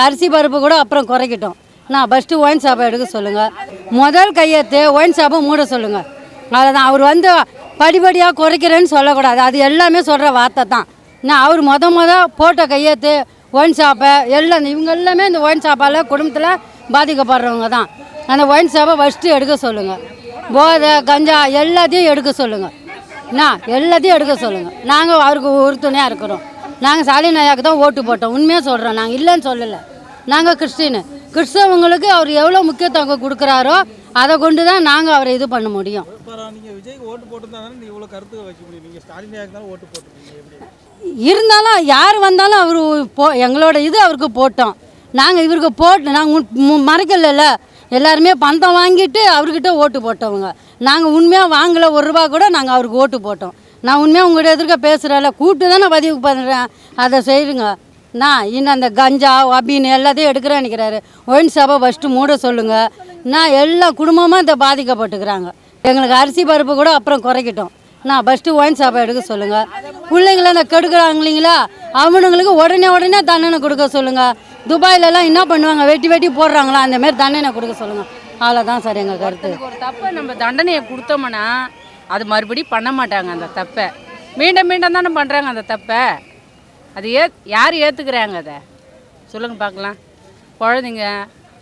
அரிசி பருப்பு கூட அப்புறம் குறைக்கட்டும். நான் ஃபஸ்ட்டு ஒயின் ஷாப்பை எடுக்க சொல்லுங்கள். முதல் கையெழுத்து ஒயின் ஷாப்பை மூட சொல்லுங்கள். அவ்வளோதான். அவர் படிப்படியாக குறைக்கிறேன்னு சொல்லக்கூடாது. அது எல்லாமே சொல்கிற வார்த்தை தான். நான் அவர் போட்ட கையெழுத்து ஒயின் ஷாப்பை எல்லாம் இவங்க எல்லாமே இந்த ஒயின் ஷாப்பால் குடும்பத்தில் பாதிக்கப்படுறவங்க தான். அந்த ஒயின் ஷாப்பை ஃபஸ்ட்டு எடுக்க சொல்லுங்கள். போதை கஞ்சா எல்லாத்தையும் எடுக்க சொல்லுங்கள். எல்லாத்தையும் எடுக்க சொல்லுங்கள். நாங்கள் அவருக்கு உறுதுணையாக இருக்கிறோம். நாங்கள் ஸ்டாலின் ஐயாவுக்கு தான் ஓட்டு போட்டோம். உண்மையாக சொல்கிறோம். நாங்கள் இல்லைன்னு சொல்லலை. நாங்கள் கிறிஸ்தவங்களுக்கு அவர் எவ்வளோ முக்கியத்துவம் கொடுக்குறாரோ அதை கொண்டு தான் நாங்கள் அவரை இது பண்ண முடியும். இருந்தாலும் யார் வந்தாலும் அவர் எங்களோட அவருக்கு போட்டோம். நாங்கள் இவருக்கு நாங்கள் மறைக்கல. எல்லாருமே பணம் வாங்கிட்டு அவர்கிட்ட ஓட்டு போட்டவங்க. நாங்கள் உண்மையாக வாங்கலை. ₹1 கூட நாங்கள் அவருக்கு ஓட்டு போட்டோம். நான் உண்மையாக உங்கள்கிட்ட எதிர்க்க பேசுகிறேன்ல, கூப்பிட்டு தான் நான் பதிவு பண்ணுறேன். அதை செய்யுங்க. இன்னும் அந்த கஞ்சா அபின்னு எல்லாத்தையும் எடுக்கிறேன்னு நினைக்கிறாரு. ஒயின் ஷாப்பை ஃபஸ்ட்டு மூட சொல்லுங்கள். எல்லா குடும்பமாக இதை பாதிக்கப்பட்டுக்கிறாங்க. எங்களுக்கு அரிசி பருப்பு கூட அப்புறம் குறைக்கட்டும். ஃபஸ்ட்டு ஒயின் ஷாப்பை எடுக்க சொல்லுங்கள். பிள்ளைங்கள இந்த கெடுக்கிறாங்க இல்லைங்களா, அவனுங்களுக்கு உடனே தண்டனை கொடுக்க சொல்லுங்கள். துபாயிலலாம் என்ன பண்ணுவாங்க, வெட்டி போடுறாங்களா, அந்தமாரி தண்டனை கொடுக்க சொல்லுங்கள். அவ்வளோதான் சார் எங்கள் கருத்து. ஒரு தப்பை நம்ம தண்டனையை கொடுத்தோம்னா அது மறுபடியும் பண்ண மாட்டாங்க. அந்த தப்பை மீண்டும் தானே பண்ணுறாங்க. அந்த தப்பை அது யார் ஏற்றுக்கிறாங்க? அதை சொல்லுங்கள் பார்க்கலாம். குழந்தைங்க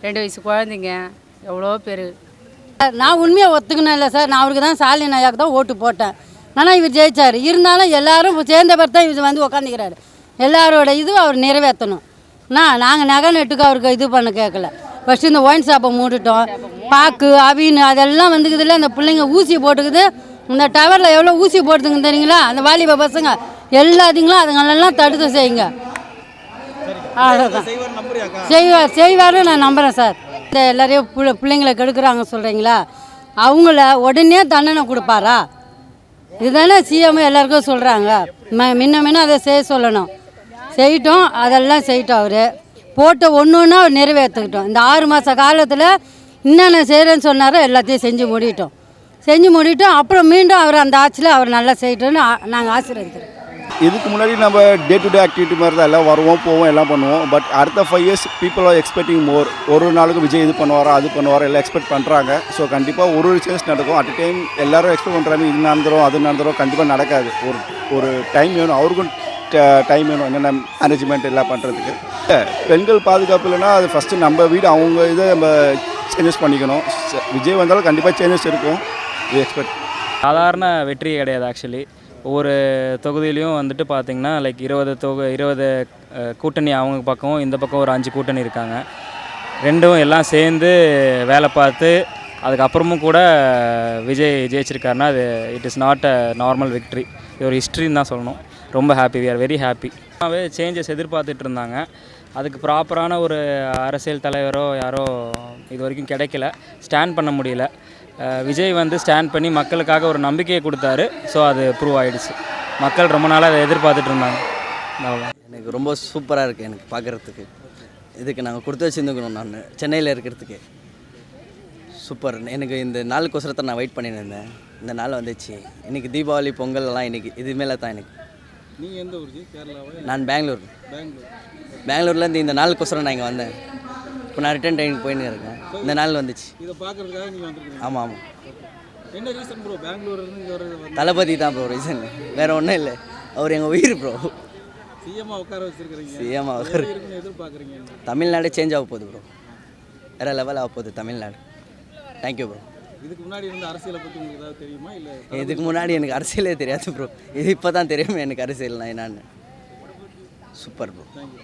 2 வயசு குழந்தைங்க எவ்வளோ பேர். நான் உண்மையாக ஒத்துக்கணும் இல்லை சார். நான் அவருக்கு தான் ஸ்டாலின் ஐயாவுக்கு தான் ஓட்டு போட்டேன். ஆனால் இவர் ஜெயிச்சார். இருந்தாலும் எல்லோரும் சேர்ந்த பேர் தான் இவர் உக்காந்துக்கிறாரு. எல்லாரோட அவர் நிறைவேற்றணும். நாங்கள் நகை நெட்டுக்கு அவருக்கு இது பண்ண கேட்கல. ஃபஸ்ட்டு இந்த ஒயின் ஷாப்பை மூடிட்டோம். பாக்கு அவின்னு அதெல்லாம் வந்துக்குதுல. அந்த பிள்ளைங்க ஊசி போட்டுக்குது. இந்த டவரில் எவ்வளோ ஊசி போட்டுதுங்க தெரியுங்களா? அந்த வாலிப பசங்க எல்லாத்தைங்களும் அதுங்களெல்லாம் தடுத்து செய்யுங்க. அவ்வளோதான். செய்வார்னு நான் நம்புகிறேன் சார். இந்த எல்லாரையும் பிள்ளைங்களை கெடுக்கிறாங்க சொல்கிறீங்களா, அவங்கள உடனே தண்டனை கொடுப்பாரா? இதுதானே சிஎம் எல்லாருக்கும் சொல்கிறாங்க. முன்ன அதை செய்ய சொல்லணும். செய்யட்டும். அதெல்லாம் செய்யட்டும். அவர் போட்ட ஒன்றுன்னா அவர் நிறைவேற்றிக்கிட்டோம். இந்த 6 மாத காலத்தில் என்னென்ன செய்கிறேன்னு சொன்னாரோ எல்லாத்தையும் செஞ்சு முடிட்டோம். அப்புறம் மீண்டும் அவர் அந்த ஆட்சியில் அவர் நல்லா செய்யட்டோன்னு நாங்கள் ஆசீர்வதிக்கிறோம். இதுக்கு முன்னாடி நம்ம டே டு டே ஆக்டிவிட்டி மாதிரி தான் எல்லாம் வருவோம் போவோம் எல்லாம் பண்ணுவோம். பட் அடுத்த 5 years பீப்புள் ஆர் எக்ஸ்பெக்டிங் மோர். ஒரு நாளுக்கு விஜய் இது பண்ணுவாரா அது பண்ணுவாரா எல்லாம் எக்ஸ்பெக்ட் பண்ணுறாங்க. ஸோ கண்டிப்பாக ஒரு சேஞ்ச் நடக்கும். அட் டைம் எல்லோரும் எக்ஸ்பெக்ட் பண்ணுறாங்க. இது நடந்துடும் அது நடந்துடும். கண்டிப்பாக நடக்காது. ஒரு டைம் வேணும். அவருக்கும் டைம் வேணும். என்னென்ன மேனேஜ்மெண்ட் எல்லாம் பண்ணுறதுக்கு. பெண்கள் பாதுகாப்பு இல்லைன்னா அது ஃபஸ்ட்டு நம்ம வீடு அவங்க இதை நம்ம சேஞ்சஸ் பண்ணிக்கணும். விஜய் வந்தாலும் கண்டிப்பாக சேஞ்சஸ் இருக்கும். இது எக்ஸ்பெக்ட். சாதாரண வெற்றி கிடையாது. ஆக்சுவலி ஒவ்வொரு தொகுதியிலையும் வந்துட்டு பார்த்திங்கன்னா லைக் 20 கூட்டணி அவங்க பக்கம், இந்த பக்கம் ஒரு 5 கூட்டணி இருக்காங்க. ரெண்டும் எல்லாம் சேர்ந்து வேலை பார்த்து அதுக்கப்புறமும் கூட விஜய் ஜெயிச்சிருக்காருன்னா அது it is not a normal victory. இது ஒரு ஹிஸ்ட்ரின்னு தான் சொல்லணும். ரொம்ப happy. We are very happy. Changes எதிர்பார்த்துட்டு இருந்தாங்க. அதுக்கு ப்ராப்பரான ஒரு அரசியல் தலைவரோ யாரோ இது வரைக்கும் கிடைக்கல. ஸ்டாண்ட் பண்ண முடியல. விஜய் ஸ்டாண்ட் பண்ணி மக்களுக்காக ஒரு நம்பிக்கையை கொடுத்தாரு. ஸோ அது ப்ரூவ் ஆகிடுச்சு. மக்கள் ரொம்ப நாளாக அதை எதிர்பார்த்துட்டு இருந்தாங்க. எனக்கு ரொம்ப சூப்பராக இருக்குது. எனக்கு பார்க்குறதுக்கு இதுக்கு நாங்கள் கொடுத்து வச்சுருந்துக்கணும். நான் சென்னையில் இருக்கிறதுக்கு சூப்பர். எனக்கு இந்த நாளுக்கோசரத்தை நான் வெயிட் பண்ணிட்டு இருந்தேன். இந்த நாள் வந்துச்சு. இன்றைக்கி தீபாவளி பொங்கல்லாம் இன்றைக்கி இதுமாரி தான். எனக்கு நீங்கள் எந்த ஊர்? கேரளாவா? நான் பெங்களூர்லேருந்து இந்த நாளுக்கோசரம் நான் இங்கே வந்தேன். இப்போ நான் ரிட்டர்ன் ட்ரெயினுக்கு போயின்னு இருக்கேன். இந்த நாள் வந்துச்சு. இதை பார்க்குறதுக்காக நீங்கள் வந்துருக்கீங்க? ஆமாம். என்ன ரீசன் ப்ரோ பெங்களூர்லேருந்து? தளபதி தான் ப்ரோ ரீசன். வேறு ஒன்றும் இல்லை. அவர் எங்கள் உயிர் ப்ரோ. சிஎம்மாக உட்கார வச்சுருக்கிறீங்க. சிஎம்மாக எதிர்பார்க்குறீங்க? தமிழ்நாடு சேஞ்ச் ஆக போகுது ப்ரோ. வேறு லெவல் ஆக போகுது தமிழ்நாடு. Thank you bro. இதுக்கு முன்னாடி இருந்த அரசியலை பற்றி உங்களுக்கு ஏதாவது தெரியுமா? இல்லை இதுக்கு முன்னாடி எனக்கு அரசியலே தெரியாது ப்ரோ. இது இப்போ தான் தெரியும் எனக்கு அரசியல்னா என்னான்னு. Super bro. தேங்க்யூ.